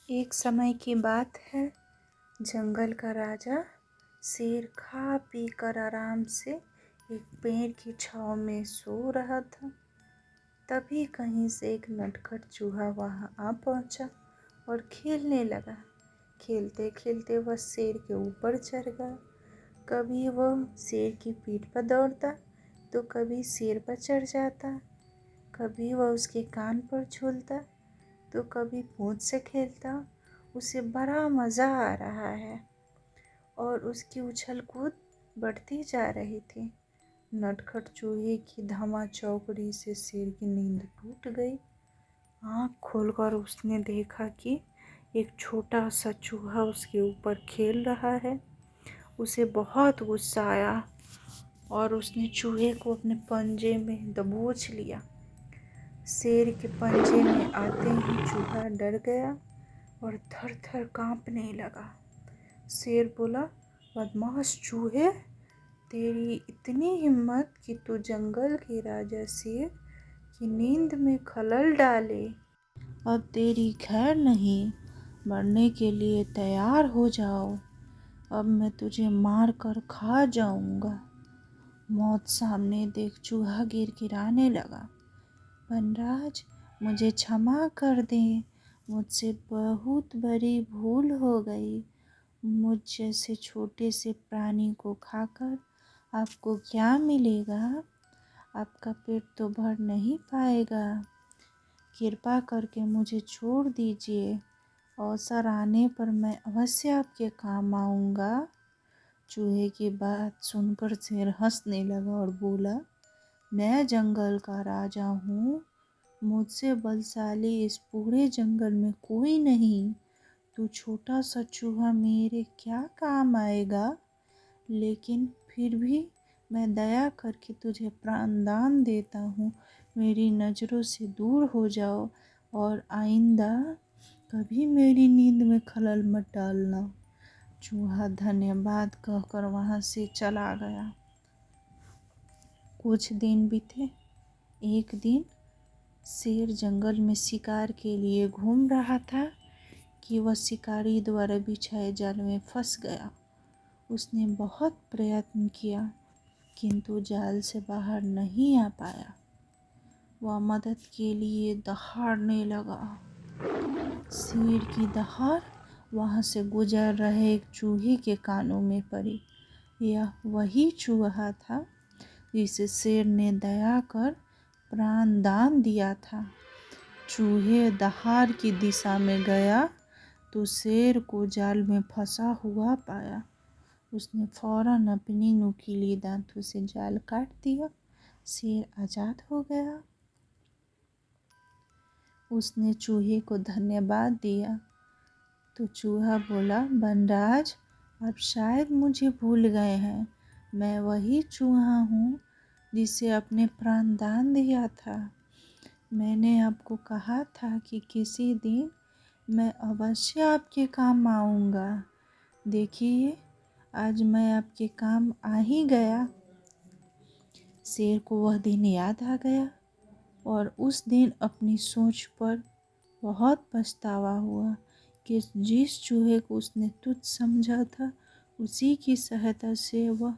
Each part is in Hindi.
एक समय की बात है। जंगल का राजा शेर खा पी कर आराम से एक पेड़ की छांव में सो रहा था। तभी कहीं से एक नटखट चूहा वहां आ पहुंचा और खेलने लगा। खेलते खेलते वह शेर के ऊपर चढ़ गया। कभी वह शेर की पीठ पर दौड़ता तो कभी शेर पर चढ़ जाता। कभी वह उसके कान पर झूलता तो कभी पूंछ से खेलता। उसे बड़ा मज़ा आ रहा है और उसकी उछल कूद बढ़ती जा रही थी। नटखट चूहे की धमा चौकड़ी से शेर की नींद टूट गई। आँख खोलकर उसने देखा कि एक छोटा सा चूहा उसके ऊपर खेल रहा है। उसे बहुत गुस्सा आया और उसने चूहे को अपने पंजे में दबोच लिया। शेर के पंजे में आते ही चूहा डर गया और थर थर कांपने लगा। शेर बोला, बदमाश चूहे, तेरी इतनी हिम्मत कि तू जंगल के राजा शेर की नींद में खलल डाले। अब तेरी खैर नहीं, मरने के लिए तैयार हो जाओ। अब मैं तुझे मार कर खा जाऊंगा। मौत सामने देख चूहा गिड़गिड़ाने लगा। वनराज, मुझे क्षमा कर दें, मुझसे बहुत बड़ी भूल हो गई। मुझ जैसे छोटे से प्राणी को खाकर आपको क्या मिलेगा? आपका पेट तो भर नहीं पाएगा। कृपा करके मुझे छोड़ दीजिए। अवसर आने पर मैं अवश्य आपके काम आऊँगा। चूहे की बात सुनकर शेर हंसने लगा और बोला, मैं जंगल का राजा हूँ। मुझसे बलशाली इस पूरे जंगल में कोई नहीं। तू छोटा सा चूहा मेरे क्या काम आएगा? लेकिन फिर भी मैं दया करके तुझे प्राणदान देता हूँ। मेरी नज़रों से दूर हो जाओ और आइंदा कभी मेरी नींद में खलल मत डालना। चूहा धन्यवाद कहकर वहाँ से चला गया। कुछ दिन बीते। एक दिन शेर जंगल में शिकार के लिए घूम रहा था कि वह शिकारी द्वारा बिछाए जाल में फंस गया। उसने बहुत प्रयत्न किया किंतु जाल से बाहर नहीं आ पाया। वह मदद के लिए दहाड़ने लगा। शेर की दहाड़ वहाँ से गुजर रहे एक चूहे के कानों में पड़ी। यह वही चूहा था जिसे शेर ने दया कर प्राण दान दिया था। चूहे दहाड़ की दिशा में गया तो शेर को जाल में फंसा हुआ पाया। उसने फौरन अपनी नुकीली दांतों से जाल काट दिया। शेर आज़ाद हो गया। उसने चूहे को धन्यवाद दिया तो चूहा बोला, वनराज, आप शायद मुझे भूल गए हैं। मैं वही चूहा हूँ जिसे आपने प्राणदान दिया था। मैंने आपको कहा था कि किसी दिन मैं अवश्य आपके काम आऊँगा। देखिए, आज मैं आपके काम आ ही गया। शेर को वह दिन याद आ गया और उस दिन अपनी सोच पर बहुत पछतावा हुआ कि जिस चूहे को उसने तुच्छ समझा था उसी की सहायता से वह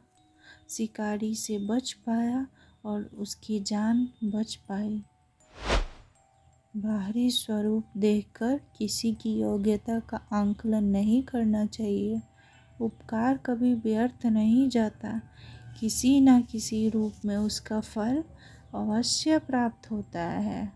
शिकारी से बच पाया और उसकी जान बच पाई। बाहरी स्वरूप देखकर किसी की योग्यता का आंकलन नहीं करना चाहिए। उपकार कभी व्यर्थ नहीं जाता। किसी न किसी रूप में उसका फल अवश्य प्राप्त होता है।